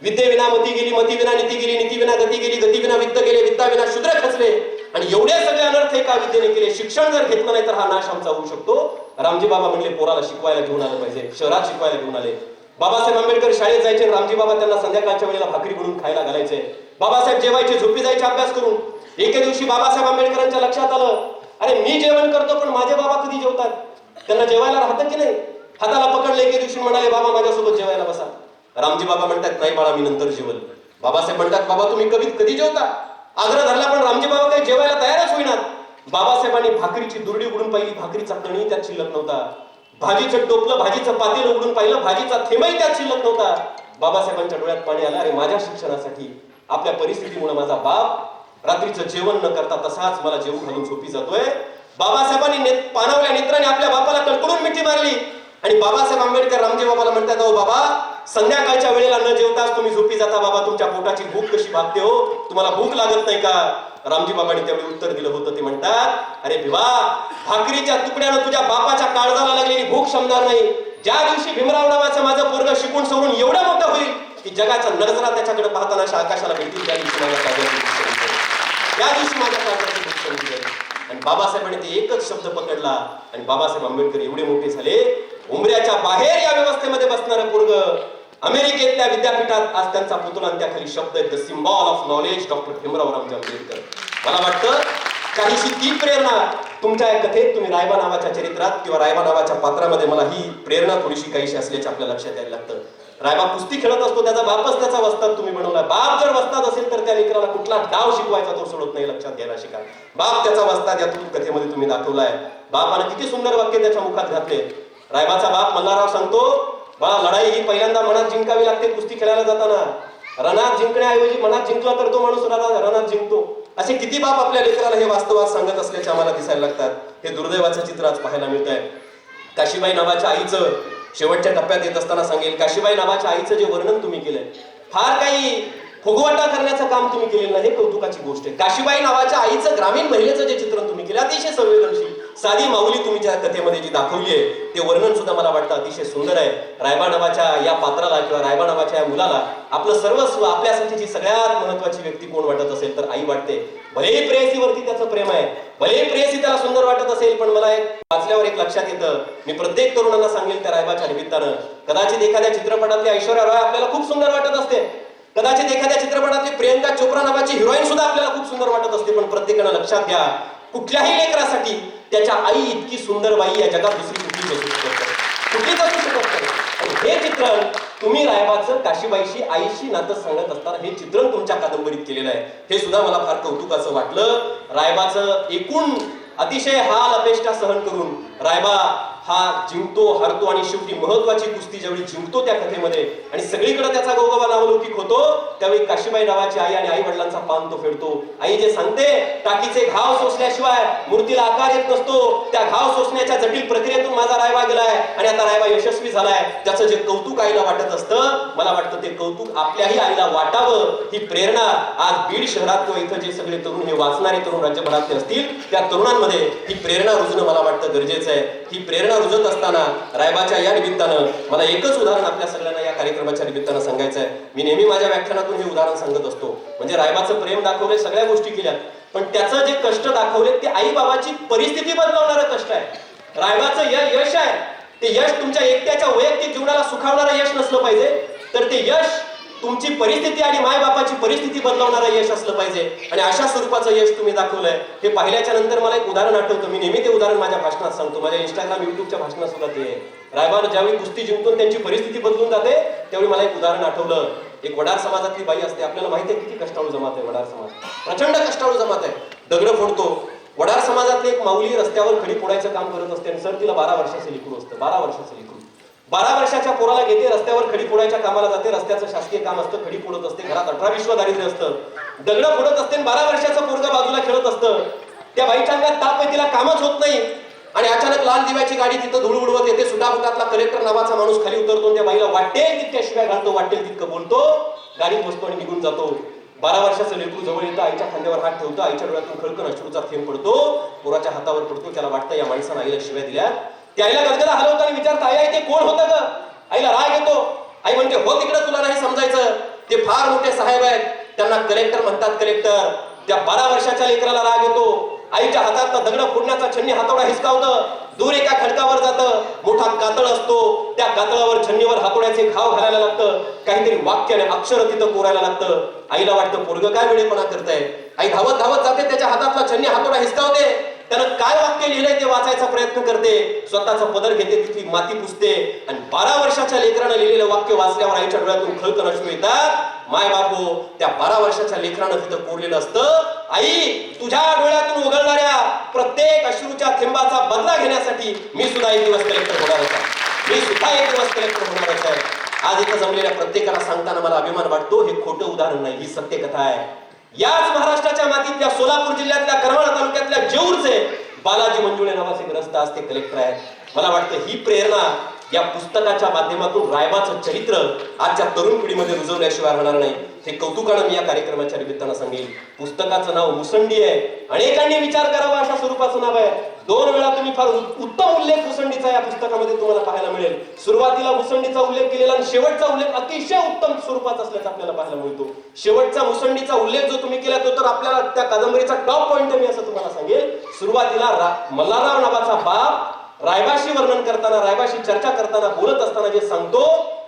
विद्येविना मती गेली, मती विना नीती गेली, नीती विना गती गेली, गती विना वित्त गेले, वित्ता विना शूद्र खचले. आणि एवढे सगळे अनर्थ एका विद्येने केले. शिक्षण जर घेतलं नाही तर हा नाश आमचा होऊ शकतो. रामजी बाबा म्हणले पोराला शिकवायला घेऊन आलं पाहिजे, शहरात शिकवायला घेऊन आले. बाबासाहेब आंबेडकर शाळेत जायचे, रामजी बाबा त्यांना संध्याकाळच्या वेळेला भाकरी बनवून खायला घालायचे. बाबासाहेब जेवायचे, झोपी जायचे अभ्यास करून. एके दिवशी बाबासाहेब आंबेडकरांच्या लक्षात आलं, अरे मी जेवण करतो पण माझे बाबा कधी जेवतात, त्यांना जेवायला राहतं की नाही. हाताला पकडले, एके दिवशी म्हणाले, बाबा माझ्यासोबत जेवायला बसा. रामजी बाबा म्हणतात, नाही बाळा मी नंतर जेवल. बाबासाहेब म्हणतात, बाबा तुम्ही कधी जेवता. आग्रह धरला पण रामजी बाबा काही जेवायला तयारच होईनात. बाबासाहेबांनी भाकरीची दुरडी उघडून पाहिली, भाकरीचा कणी त्यात शिल्लक नव्हता. भाजीचं टोपलं, भाजीचं पातेलं उघडून पाहिलं, भाजीचा थेंबही त्यात शिल्लक नव्हता. बाबासाहेबांच्या डोळ्यात पाणी आलं, अरे माझ्या शिक्षणासाठी आपल्या परिस्थितीमुळे माझा बाप रात्रीचं जेवण न करता तसाच मला जेवू घालून झोपी जातोय. बाबासाहेबांनी पाणावल्या नेत्राने आपल्या बापाला कळकळून मिठी मारली आणि बाबासाहेब आंबेडकर रामजी बाबाला म्हणतात, अहो बाबा संध्याकाळच्या वेळेला न जेवताच तुम्ही झोपी जाता, बाबा तुमच्या पोटाची भूक कशी भागते हो, तुम्हाला भूक लागत नाही का. रामजी बाबांनी त्यावेळी उत्तर दिलं होतं. ते म्हणतात, अरे भिवा भाकरीच्या तुकड्यानं तुझ्या बापाच्या काळजाला लागलेली भूक शमणार नाही. ज्या दिवशी भीमराव नावाचं माझं पोरग शिकून सवरून एवढं मोठं होईल की जगाच्या नजरा त्याच्याकडे पाहताना अशा आकाशाला भेटतील, त्या दिवशी माझ्या काळजाची भूक शमली, त्या दिवशी माझ्या काळजाची भूक शमली. आणि बाबासाहेबांनी ते एकच शब्द पकडला आणि बाबासाहेब आंबेडकर एवढे मोठे झाले. उमऱ्याच्या बाहेर या व्यवस्थेमध्ये बसणारं पोरग अमेरिकेतल्या विद्यापीठात आज त्यांचा पुतळा आणि त्याखाली शब्द आहेत, the symbol of knowledge, doctor Bhimrao Ramji Ambedkar. मला वाटतं काहीशी ती प्रेरणा तुमच्या या कथेत, तुम्ही रायबा नावाच्या चरित्रात किंवा रायबा नावाच्या पात्रामध्ये मला ही प्रेरणा थोडीशी काहीशी असल्याची आपल्या लक्षात यायला लागतं. रायबा कुस्ती खेळत असतो, त्याचा बापच त्याचा वस्ताद तुम्ही बनवला. बाप जर वस्ताद असेल तर त्या लेकराला कुठला डाव शिकवायचा तो सोडत नाही, लक्षात घ्यायला शिका. बाप त्याचा वस्ताद यातून कथेमध्ये तुम्ही दाखवलाय. बापाने किती सुंदर वाक्य त्याच्या मुखात घातले. रायबाचा बाप मल्हारराव सांगतो, बाळा लढाई ही पहिल्यांदा मनात जिंकावी लागते. कुस्ती खेळायला जाताना रणात जिंकण्याऐवजी मनात जिंकला तर तो माणूस रणात जिंकतो. असे किती बाप आपल्या लेकराला हे वास्तवात सांगत असल्याचे आम्हाला दिसायला लागतात. हे दुर्दैवाचं चित्र आज पाहायला मिळत आहे. काशीबाई नावाच्या आईचं शेवटच्या टप्प्यात येत असताना सांगेल, काशीबाई नावाच्या आईचं जे वर्णन तुम्ही केलंय फार काही फुगवटा करण्याचं काम तुम्ही केलेलं नाही, हे कौतुकाची गोष्ट आहे. काशीबाई नावाच्या आईचं ग्रामीण महिलेचं जे चित्रण तुम्ही केलं अतिशय संवेदनशील, साधी माऊली तुम्ही ज्या कथेमध्ये जी दाखवली आहे ते वर्णन सुद्धा मला वाटतं अतिशय सुंदर आहे. रायबा नावाच्या या पात्राला किंवा रायबा नावाच्या या मुलाला आपलं सर्वस्व, आपल्यासाठीची सगळ्यात महत्वाची व्यक्ती कोण वाटत असेल तर आई वाटते. भलेही प्रेयसीवरती त्याचं प्रेम आहे, भलेही प्रेयसी त्याला सुंदर वाटत असेल, पण मला एक वाचल्यावर एक लक्षात येतं, मी प्रत्येक तरुणांना सांगेल त्या रायबाच्या निमित्तानं, कदाचित एखाद्या चित्रपटातली ऐश्वर्या रॉय आपल्याला खूप सुंदर वाटत असते, कदाचित एखाद्या चित्रपटातली प्रियंका चोप्रा नावाची हिरोईन सुद्धा आपल्याला खूप सुंदर वाटत असते, पण प्रत्येकानं लक्षात घ्या, कुठल्याही लेकरासाठी त्याच्या आई इतकी सुंदर बाई या जगात दुसरी कुठलीच असू शकत नाही, कुठलीच असू शकत नाही. आणि हे चित्रण तुम्ही रायबाचं काशीबाईशी आईशी नातं सांगत असताना हे चित्रण तुमच्या कादंबरीत केलेलं आहे, हे सुद्धा मला फार कौतुकाचं वाटलं. रायबाचं एकूण अतिशय हाल अपेष्टा सहन करून रायबा हा जिंकतो, हारतो आणि शेवटी महत्वाची कुस्ती ज्यावेळी जिंकतो त्या कथेमध्ये आणि सगळीकडे त्याचा गौरव नावलौकिक होतो, त्यावेळी काशीबाई नावाची आई आणि आई वडिलांचा पान तो फेडतो. आई जे सांगते, टाकीचे घाव सोसल्याशिवाय मूर्तीला आकार येत नसतो, त्या घाव सोसण्याच्या जटिल प्रक्रियेतून माझा रायबा गेलाय आणि आता रायबा यशस्वी झालाय, त्याचं जे कौतुक आईला वाटत असतं, मला वाटतं ते कौतुक आपल्याही आईला वाटावं. ही प्रेरणा आज बीड शहरात किंवा इथं जे सगळे तरुण, हे वाचणारे तरुण राज्यभरातले असतील, त्या तरुणांमध्ये ही प्रेरणा रुजणं मला वाटतं गरजेचं आहे. ही प्रेरणा रुजत असताना रायबाच्या या निमित्तानं मला एकच उदाहरण आपल्या सगळ्यांना या कार्यक्रमाच्या निमित्तानं सांगायचं आहे. मी नेहमी माझ्या व्याख्यानातून हे उदाहरण सांगत असतो, म्हणजे रायबाचं प्रेम दाखवले, सगळ्या गोष्टी केल्या, पण त्याचं जे कष्ट दाखवले ते आई बाबाची परिस्थिती बदलवणारं कष्ट आहे. रायबाचं यश आहे, ते यश तुमच्या एकट्याच्या वैयक्तिक जीवनाला सुखावणारं यश नसलं पाहिजे, तर ते यश तुमची परिस्थिती आणि मायबापाची परिस्थिती बदलवणारं यश असलं पाहिजे. आणि अशा स्वरूपाचं यश तुम्ही दाखवलंय. हे पाहिल्याच्या नंतर मला एक उदाहरण आठवतं, मी नेहमी ते उदाहरण माझ्या भाषणात सांगतो, माझ्या इंस्टाग्राम युट्यूबच्या भाषणात सुद्धा ते आहे. रायबानं ज्यावेळी कुस्ती जिंकून त्यांची परिस्थिती बदलून जाते, त्यावेळी मला एक उदाहरण आठवलं. एक वडार समाजातली बाई असते, आपल्याला माहिती आहे किती कष्टाळू जमात आहे वडार समाज, प्रचंड कष्टाळू जमात आहे, दगड फोडतो. वडार समाजातली एक माऊली रस्त्यावर खडी फोडायचं काम करत असते आणि सर तिला 12 वर्षाचं लेकरू असतं, 12 वर्षाचं लेकरू. 12 वर्षाच्या पोराला घेते, रस्त्यावर खडी फोडायच्या कामाला जाते, रस्त्याचं शासकीय काम असतं, खडी फोडत असते, घरात 18 विश्व दारिद्र्य असतं, दगड फोडत असते, 12 वर्षाचं पोरगा बाजूला खेळत असतं. त्या बाईच्या अंगात ताप आहे, तिला कामच होत नाही आणि अचानक लाल दिव्याची गाडी तिथं धूळ उडवत येते. सुटाफुटातला कलेक्टर नावाचा माणूस खाली उतरतो, त्या बाईला वाटेल तितक्या शिवाय घालतो, वाटेल तितकं बोलतो, गाडीत बसतो आणि निघून जातो. 12 वर्षाचं लेकरू जवळ येतं, आईच्या खांद्यावर हात ठेवतो, आईच्या डोळ्यातून खळखळ अश्रूचा थेंब पडतो, पोराच्या हातावर पडतो. त्याला वाटतं या माणसानं आईला शिव्या दिल्या. त्या आईला गदगदा हलवतो आणि विचारतं, आई ते कोण होतं ग? आईला राग येतो. आई म्हणते, हो तिकडे, तुला नाही समजायचं, ते फार मोठे साहेब आहेत, त्यांना कलेक्टर म्हणतात, कलेक्टर. त्या 12 वर्षाच्या लेकराला राग येतो. आईच्या हातात दगड फोडण्याचा छन्नी हातोडा हिसकावतं, दूर एका खडकावर जातं, मोठा कातळ असतो, त्या कातळावर छन्नीवर हातोड्याचे घाव घालायला लागतं, काहीतरी वाक्य आणि अक्षर तिथं कोरायला लागतं. आईला वाटतं पोरगं काय वेळेपणा करताय. आई धावत धावत जाते, त्याच्या हातातला छन्नी हातोडा हिसकावते, त्यानं काय वाक्य लिहिलंय ते वाचायचा प्रयत्न करते, स्वतःचा पदर घेते, तिथली माती पुसते आणि 12 वर्षाच्या लेकरानं लिहिलेलं वाक्य वाचल्यावर आईच्या डोळ्यातून खळखळ अश्रू येतात. माय बापू, त्या 12 वर्षाच्या लेकरानं तिथं कोरलेलं असतं, आई तुझ्या डोळ्यातून उघडणाऱ्या प्रत्येक अश्रूच्या थेंबाचा बदला घेण्यासाठी मी सुद्धा एक दिवस कलेक्टर होणारच आहे, मी सुद्धा एक दिवस कलेक्टर होणारच आहे. आज इथं जमलेल्या प्रत्येकाला सांगताना मला अभिमान वाटतो, हे खोटं उदाहरण नाही, ही सत्य कथा आहे. याच महाराष्ट्राच्या मातीतल्या सोलापूर जिल्ह्यातल्या करमाळा तालुक्यातल्या जेऊरचे बालाजी मंजुळे नावाचे ग्रस्त आज ते कलेक्टर आहेत. मला वाटतं ही प्रेरणा या पुस्तकाच्या माध्यमातून रायबाचं चरित्र आजच्या तरुण पिढीमध्ये रुजवल्याशिवाय राहणार नाही. हे कौतुकानं मी या कार्यक्रमाच्या निमित्तानं सांगेल. पुस्तकाचं नाव मुसंडी आहे, अनेकांनी विचार करावा अशा स्वरूपाचं नाव आहे. 2 वेळा तुम्ही फार उत्तम उल्लेख मुसंडीचा या पुस्तकामध्ये तुम्हाला पाहायला मिळेल. सुरुवातीला मुसंडीचा उल्लेख केलेला आणि शेवटचा उल्लेख अतिशय उत्तम स्वरूपाचा असल्याचं आपल्याला पाहायला मिळतो. शेवटचा मुसंडीचा उल्लेख जो तुम्ही केला तो तर आपल्याला त्या कादंबरीचा टॉप पॉइंट आहे, मी असं तुम्हाला सांगेल. सुरुवातीला मल्हारराव नावाचा बाप रायबाशी वर्णन करताना, रायबाशी चर्चा करताना, बोलत असताना जे सांगतो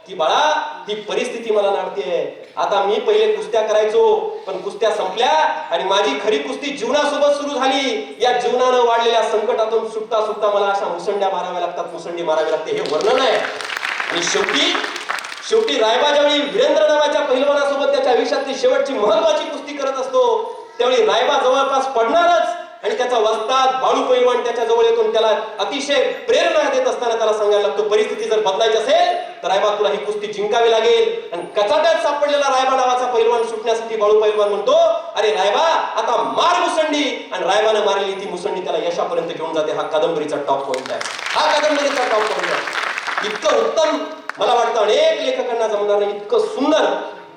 की बाळा ही परिस्थिती मला नाडतेय, आता मी पहिले कुस्त्या करायचो पण कुस्त्या संपल्या आणि माझी खरी कुस्ती जीवनासोबत सुरू झाली. या जीवनानं वाढलेल्या संकटातून सुटता सुटता मला अशा मुसंड्या माराव्या लागतात, मुसंडी मारावी लागते, हे वर्णन आहे. आणि शेवटी रायबा ज्यावेळी वीरेंद्र नावाच्या पहिलवानासोबत त्याच्या आयुष्यातली शेवटची महत्वाची कुस्ती करत असतो, त्यावेळी रायबा जवळपास पडणारच आणि त्याचा वस्ताद बाळू पैलवान त्याच्या जवळ येतो, त्याला अतिशय प्रेरणा देत असताना त्याला सांगायला लागतो, परिस्थिती जर बदलायची असेल तर रायबा तुला ही कुस्ती जिंकावी लागेल. आणि कचाट्यात सापडलेला रायबा नावाचा पैलवान सुटण्यासाठी बाळू पैलवान म्हणतो, अरे रायबा आता मार मुसंडी, आणि रायबानं मारलेली ती मुसंडी त्याला यशापर्यंत घेऊन जाते. हा कादंबरीचा टॉप पॉइंट आहे, हा कादंबरीचा टॉप पॉइंट आहे. इतकं उत्तम मला वाटतं अनेक लेखकांना जमणार नाही, इतकं सुंदर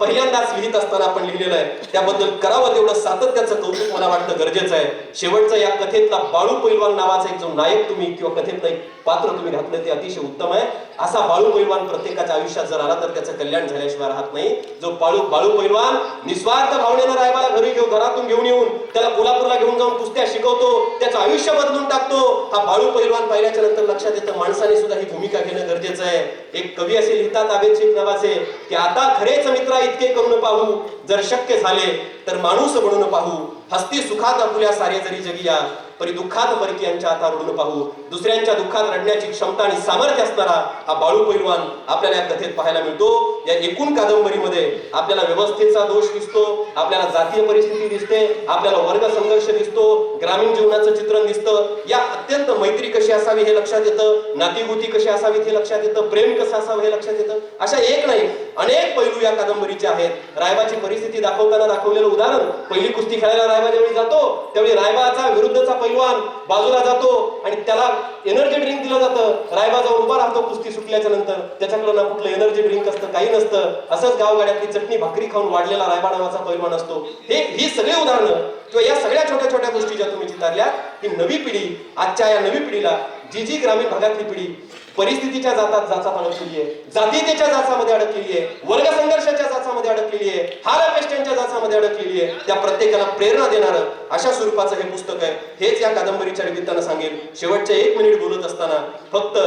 पहिल्यांदाच लिहित असताना आपण लिहिलेलं आहे, त्याबद्दल करावं तेवढं सातत्याचं कौतुक मला वाटतं गरजेचं आहे. शेवटचं या कथेतला बाळू पैलवान नावाचा एक जो नायक तुम्ही किंवा कथेतलं एक पात्र तुम्ही घातलं ते अतिशय उत्तम आहे. असा बाळू पैलवान प्रत्येकाच्या आयुष्यात जर आला तर त्याचं कल्याण झाल्याशिवाय राहत नाही. जो बाळू पैलवान निस्वार्थ भावनेनं रायबाला घरातून घेऊन येऊन त्याला कोल्हापूरला घेऊन जाऊन कुस्त्या शिकवतो, त्याचं आयुष्य बदलून टाकतो, हा बाळू पैलवान पाहिल्याच्या नंतर लक्षात येतं माणसाने सुद्धा ही भूमिका घेणं गरजेचं आहे. एक कवी असे लिहितात आबेद शेख नावाचे की आता खरेच मित्रा इतके करून पाहू, जर शक्य झाले तर माणूस बनून पाहू, हस्ती सुखात आपुल्या सारे जरी जगिया, परी दुःखात परकीयांच्या आता रडून पाहू. दुसऱ्यांच्या दुःखात रडण्याची क्षमता आणि सामर्थ्य असणारा हा बाळू पैलवान आपल्याला या कथेत पाहायला मिळतो. या एकूण कादंबरीमध्ये आपल्याला व्यवस्थेचा दोष दिसतो, आपल्याला जातीय परिस्थिती दिसते, आपल्याला वर्ग संघर्ष दिसतो, ग्रामीण जीवनाचं चित्रण दिसतं. या अत्यंत मैत्री कशी असावी हे लक्षात येतं, नातीगोती कशी असावीत हे लक्षात येतं, प्रेम कसं असावं हे लक्षात येतं. अशा एक नाही अनेक पैलू या कादंबरीचे आहेत. रायबाची परिस्थिती दाखवताना दाखवलेलं उदाहरण, पहिली कुस्ती खेळायला रायबा ज्यावेळी जातो त्यावेळी रायबाचा विरुद्धचा पैलवान बाजूला जातो आणि त्याला एनर्जी ड्रिंक दिलं जातं. रायबा जाऊन उभा राहतो कुस्ती सुटल्याच्या नंतर, त्याच्याकडे ना कुठलं एनर्जी ड्रिंक असतं काही नसतं, असंच गावगाड्यातली चटणी भाकरी खाऊन वाढलेला रायबा नावाचा पैलवान असतो. ही सगळी उदाहरणं किंवा या सगळ्या छोट्या छोट्या गोष्टी ज्या तुम्ही चितारल्या, ही नवी पिढी आजच्या या नवी पिढीला जी ग्रामीण भागातली पिढी परिस्थितीच्या जाचात अडकलेली आहे, जातीयतेच्या जाचामध्ये अडकलेली आहे, वर्ग संघर्षाच्या जाचामध्ये अडकलेली आहे, हार अपेष्टांच्या जाचामध्ये अडकलेली आहे, त्या प्रत्येकाला प्रेरणा देणारं अशा स्वरूपाचं हे पुस्तक आहे. हेच या कादंबरीच्या निमित्तानं सांगेल. शेवटचे 1 मिनिट बोलत असताना फक्त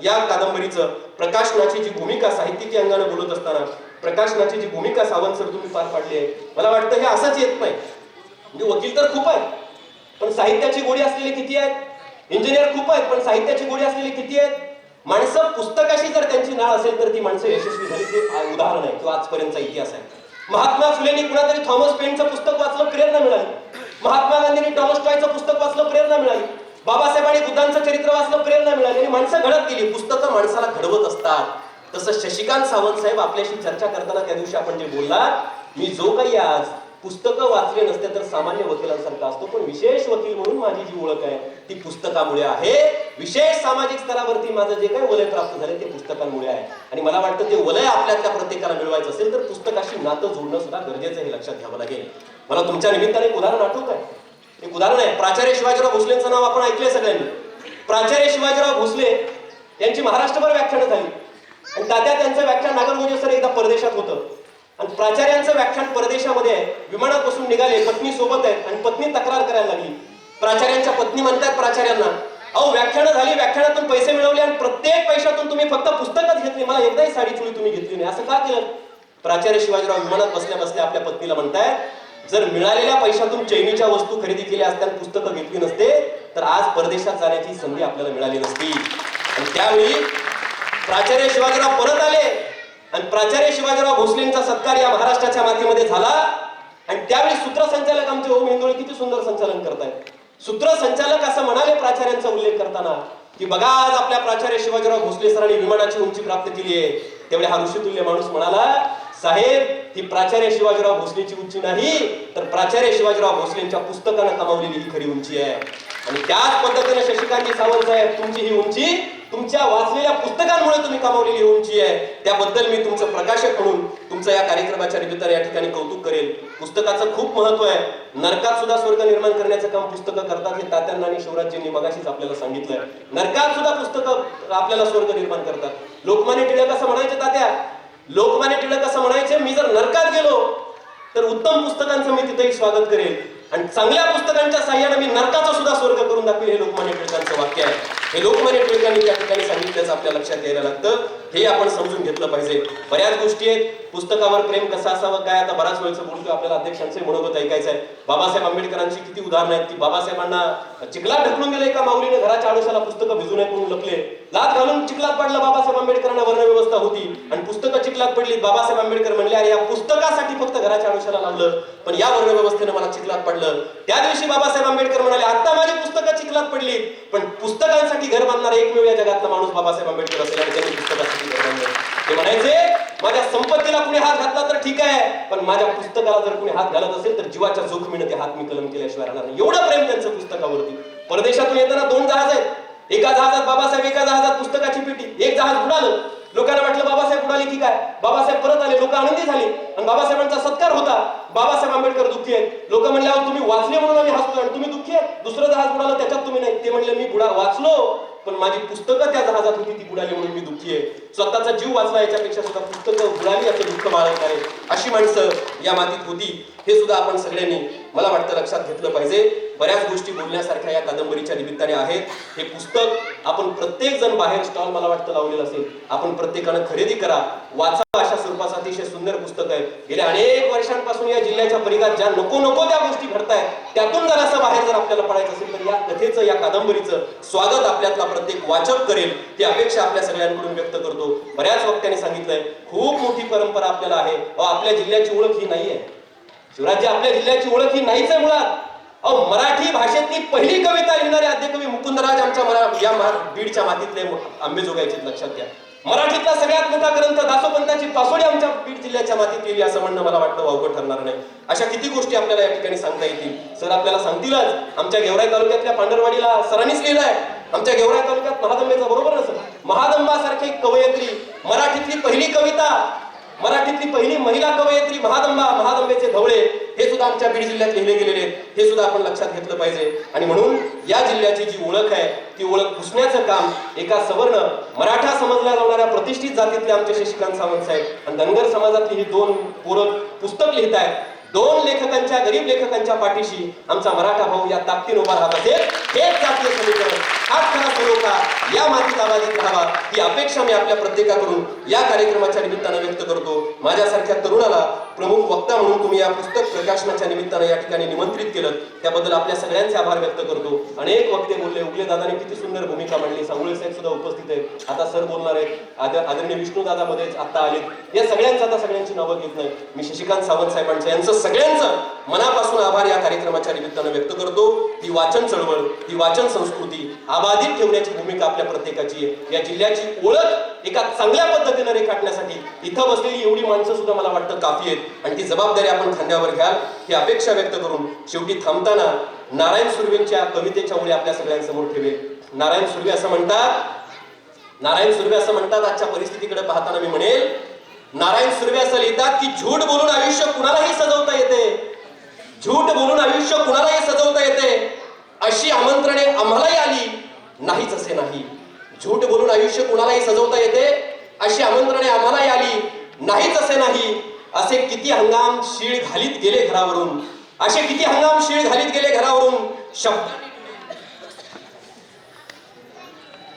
या कादंबरीचं प्रकाशनाची जी भूमिका साहित्यिकी अंगाने बोलत असताना प्रकाशनाची जी भूमिका सावंत सर तुम्ही पार पाडली आहे, मला वाटतं हे असंच येत नाही. म्हणजे वकील तर खूप आहेत पण साहित्याची गोडी असलेले किती आहेत, इंजिनियर खूप आहेत पण साहित्याची गोडी असलेली किती आहेत. माणसं पुस्तकाशी जर त्यांची नाळ असेल तर ती माणसं यशस्वी झाली. ते उदाहरण आहे किंवा आजपर्यंतचा इतिहास आहे. महात्मा फुलेंनी कुणातरी थॉमस पेनचं पुस्तक वाचलं, प्रेरणा मिळाली. महात्मा गांधींनी टॉलस्टॉयचं पुस्तक वाचलं, प्रेरणा मिळाली. बाबासाहेबांनी बुद्धांचं चरित्र वाचलं, प्रेरणा मिळाली. आणि माणसं घडत गेली. पुस्तकं माणसाला घडवत असतात. तसं शशिकांत सावंत साहेब आपल्याशी चर्चा करताना त्या दिवशी आपण जे बोललात, मी जो काही आज पुस्तकं वाचले नसते तर सामान्य वकिलांसारखा असतो, पण विशेष वकील म्हणून माझी जी ओळख आहे ती पुस्तकामुळे आहे. विशेष सामाजिक स्तरावरती माझं जे काही वलय प्राप्त झाले ते पुस्तकांमुळे आहे. आणि मला वाटतं ते वलय आपल्यातल्या प्रत्येकाला मिळवायचं असेल तर पुस्तकाशी नातं जोडणं सुद्धा गरजेचं हे लक्षात घ्यावं लागेल. मला तुमच्या निमित्ताने एक उदाहरण आठवत आहे. एक उदाहरण आहे, प्राचार्य शिवाजीराव भोसलेंचं नाव आपण ऐकलंय सगळ्यांनी. प्राचार्य शिवाजीराव भोसले यांची महाराष्ट्रभर व्याख्यानं झाली आणि तात्या त्यांचं व्याख्यान नागरगोजे सर एकदा परदेशात होतं आणि प्राचार्यांचं व्याख्यान परदेशामध्ये आहे. विमानात बसून निघाले, पत्नी सोबत आहे आणि पत्नी तक्रार करायला लागली. प्राचार्यांच्या पत्नी म्हणतात प्राचार्यांना, अहो व्याख्यानं झाली, व्याख्यानातून पैसे मिळवले आणि प्रत्येक पैशातून तुम्ही फक्त पुस्तकच घेतली, मला एकदाही साडी चुळी तुम्ही घेतली नाही, असं का केलं. प्राचार्य शिवाजीराव विमानात बसल्या बसल्या आपल्या पत्नीला म्हणताय, जर मिळालेल्या पैशातून चैनीच्या वस्तू खरेदी केल्या असत्या, पुस्तकं घेतली नसते तर आज परदेशात जाण्याची संधी आपल्याला मिळाली नसती. आणि त्यावेळी प्राचार्य शिवाजीराव परत आले आणि प्राचार्य शिवाजीराव भोसलेंचा सत्कार या महाराष्ट्राच्या मातीमध्ये झाला. आणि त्यावेळी सूत्रसंचालक आमचे ओम हिंदोळे किती सुंदर संचालन करतायत. सूत्रसंचालक असं म्हणाले प्राचार्यांचा उल्लेख करताना की बघा आज आपल्या प्राचार्य शिवाजीराव भोसले सरांनी विमानाची उंची प्राप्त केली आहे. तेवढे हा ऋषितुल्य माणूस म्हणाला, साहेब ही प्राचार्य शिवाजीराव भोसलेची उंची नाही तर प्राचार्य शिवाजीराव भोसलेंच्या पुस्तकानं कमावलेली ही खरी उंची आहे. आणि त्याच पद्धतीने शशिकांत सावंत साहेब तुमची ही उंची तुमच्या वाचलेल्या पुस्तकांमुळे तुम्ही कमावलेली उंची आहे. त्याबद्दल मी तुमचं प्रकाशक म्हणून तुमचं या कार्यक्रमाच्या निमित्ताने या ठिकाणी कौतुक करेल. पुस्तकाचं खूप महत्व आहे. नरकात सुद्धा स्वर्ग निर्माण करण्याचं काम पुस्तकं करतात हे तात्यांना आणि शिवराजजींनी मगाशीच आपल्याला सांगितलंय. नरकात सुद्धा पुस्तकं आपल्याला स्वर्ग निर्माण करतात. लोकमान्य टिळक असं म्हणायचे तात्या, लोकमान्य टिळक असं म्हणायचे, मी जर नरकात गेलो तर उत्तम पुस्तकांचं मी तिथेही स्वागत करेल आणि चांगल्या पुस्तकांच्या साह्याने मी नरकाचा सुद्धा स्वर्ग करून दाखवेल. हे लोकमान्य टिळकांचं वाक्य आहे. हे लोकमान्य टिळकांनी त्या ठिकाणी सांगितल्याचं आपल्या लक्षात यायला लागतं. हे आपण समजून घेतलं पाहिजे. बऱ्याच गोष्टी आहेत. पुस्तकावर प्रेम कसं असावं काय, आता बराच वेळचं बोलतोय, आपल्याला अध्यक्षांचे मनोगत ऐकायचं आहे. बाबासाहेब आंबेडकरांची किती उदाहरणं आहेत की बाबासाहेबांना चिखलात ढकलून गेले एका माऊलीने, घराच्या आडोशाला पुस्तकं भिजू नयेत म्हणून लपले, लाथ घालून चिखलात पडलं. बाबासाहेब आंबेडकरांना वर्णव्यवस्था होती आणि पुस्तकं चिखलात पडली. बाबासाहेब आंबेडकर म्हणले, अरे या पुस्तकासाठी फक्त घराच्या आडोशाला लावलं पण या वर्णव्यवस्थेने मला चिखलात पडलं. त्या दिवशी बाबासाहेब आंबेडकर म्हणाले, आता माझी पुस्तकं चिखलात पडली पण पुस्तकांसाठी घर बांधणारा एकमेव या जगातला माणूस बाबासाहेब आंबेडकर असेल आणि त्यांनी पुस्तकासाठी घर बांधलं. ते म्हणायचे, माझ्या संपत्तीला कुणी हात घातला तर ठीक आहे पण माझ्या पुस्तकाला जर कुणी हात घालत असेल तर जीवाच्या जोखमीने ते हात मी कलम केल्याशिवाय राहणार नाही. एवढं प्रेम त्यांचं पुस्तकावरती. परदेशातून येताना 2 जहाज आहेत. एका जहाजात बाबासाहेब, एका जहाजात पुस्तकाची पेटी. एक जहाज बुडालं, लोकांना वाटलं बाबासाहेब बुडाले की काय, बाबासाहेब परत आले, लोक आनंदी झाले आणि बाबासाहेबांचा सत्कार होता. बाबासाहेब आंबेडकर दुःखी आहेत. लोक म्हणले अहो तुम्ही वाचले म्हणून आम्ही हसतोय आणि तुम्ही दुःखी आहेत, दुसरं जहाज बुडालं त्याच्यात तुम्ही नाही. ते म्हणले मी वाचलो पण माझी पुस्तकं त्या जहाजात होती ती बुडाली म्हणून मी दुःखी आहे. स्वतःचा जीव वाचला याच्यापेक्षा सुद्धा पुस्तकं बुडाली याचं दुःख बाळगणारे अशी माणसं या मातीत होती. हे सुद्धा आपण सगळ्यांनी मला वाटतं लक्षात घेतलं पाहिजे. बऱ्याच गोष्टी बोलण्यासारख्या या कादंबरीच्या निमित्ताने आहेत. हे पुस्तक आपण प्रत्येक जण बाहेर स्टॉल मला वाटतं लावलेलं असेल, आपण प्रत्येकानं खरेदी करा, वाचा. अशा स्वरूपाचं अतिशय सुंदर पुस्तक आहे. गेल्या अनेक वर्षांपासून या जिल्ह्याच्या परिघात ज्या नको नको त्या गोष्टी घडतायत त्यातून जर असं बाहेर जर आपल्याला पडायचं असेल तर या कथेचं, या कादंबरीचं स्वागत आपल्यातला प्रत्येक वाचक करेल ही अपेक्षा आपल्या सगळ्यांकडून व्यक्त करतो. बऱ्याच वक्त्यांनी सांगितलंय खूप मोठी परंपरा आपल्याला आहे. आपल्या जिल्ह्याची ओळख ही नाहीये शिवराजी, आपल्या जिल्ह्याची ओळख ही नाहीच आहे मुळात. मराठी भाषेतली पहिली कविता लिहिणारे आद्यकवी मुकुंदराज आमच्या बीडच्या मातीतले आंबेजोगाईचे, लक्षात घ्या. मराठीतला सगळ्यात मोठा ग्रंथ दासोपंताची पासोडी आमच्या बीड जिल्ह्याच्या मातीत केली असं म्हणणं मला वाटतं वावगं ठरणार नाही. अशा किती गोष्टी आपल्याला या ठिकाणी सांगता येतील. सर आपल्याला सांगतीलच. आमच्या गेवराई तालुक्यातल्या पांढरवाडीला सरांनीच लिहिलंय, आमच्या गेवराई तालुक्यात महादंबेचा बरोबर ना सर, महादंबासारखी कवयित्री, मराठीतली पहिली कविता, मराठीतली पहिली महिला कवयित्री महादंबा, महादंबेचे धवळे, हे सुद्धा आमच्या बीड जिल्ह्यात लिहिले गेलेले आहेत. हे सुद्धा आपण लक्षात घेतलं पाहिजे. आणि म्हणून या जिल्ह्याची जी ओळख आहे ती ओळख पुसण्याचं काम एका सवर्ण मराठा समजल्या जाणाऱ्या प्रतिष्ठित जातीतले आमचे शशिकांत सावंत साहेब आणि धनगर समाजातली ही दोन पोरं पुस्तक लिहित आहेत. दोन लेखकांच्या, गरीब लेखकांच्या पाठीशी आमचा मराठा भाऊ या ताकदीने उभा राहत असेल. हेच जातीय समीकरण, हाच खरा सुरोखा, या मातीत आबादीत राहावा ही अपेक्षा मी आपल्या प्रत्येकाकडून या कार्यक्रमाच्या निमित्तानं व्यक्त करतो. माझ्यासारख्या तरुणाला प्रमुख वक्ता म्हणून तुम्ही या पुस्तक प्रकाशनाच्या निमित्तानं या ठिकाणी निमंत्रित केलं त्याबद्दल आपल्या सगळ्यांचे आभार व्यक्त करतो. अनेक वक्ते बोलले, उगले दादाने किती सुंदर भूमिका मांडली, सांगुळे साहेब सुद्धा उपस्थित आहेत, आता सर बोलणार आहेत, आदरणीय विष्णू दादा मध्येच आता आलेत. या सगळ्यांचं आता सगळ्यांची नावं घेत नाही, मी शशिकांत सावंत साहेबांचं यांचं सगळ्यांचं मनापासून आभार या कार्यक्रमाच्या निमित्तानं व्यक्त करतो. ही वाचन चळवळ, ही वाचन संस्कृती आबाधित ठेवण्याची भूमिका आपल्या प्रत्येकाची आहे. या जिल्ह्याची ओळख एका चांगल्या पद्धतीने रेखाटण्यासाठी इथं बसलेली एवढी माणसं सुद्धा मला वाटतं काफी आहेत आणि ती जबाबदारी आपण खांद्यावर घ्याल ही अपेक्षा व्यक्त करून शेवटी थांबताना नारायण सुर्वेंच्या कवितेच्या ओळी आपल्या सगळ्यांसमोर ठेवेल. नारायण सुर्वे असं म्हणतात, आजच्या परिस्थितीकडे पाहताना मी म्हणेल, नारायण सुर्वे असं लिहितात की झूट बोलून आयुष्य कुणालाही सजवता येते, झूट बोलून आयुष्य कुणालाही सजवता येते, अशी आमंत्रणे आम्हालाही आली, नाहीच असे नाही. झूट बोलून आयुष्य कुणालाही सजवता येते, अशी आमंत्रणे आम्हालाही आली, नाहीच असे नाही. असे किती हंगाम शीळ घालीत गेले घरावरून, असे किती हंगाम शीळ घालीत गेले घरावरून, शब्दांनी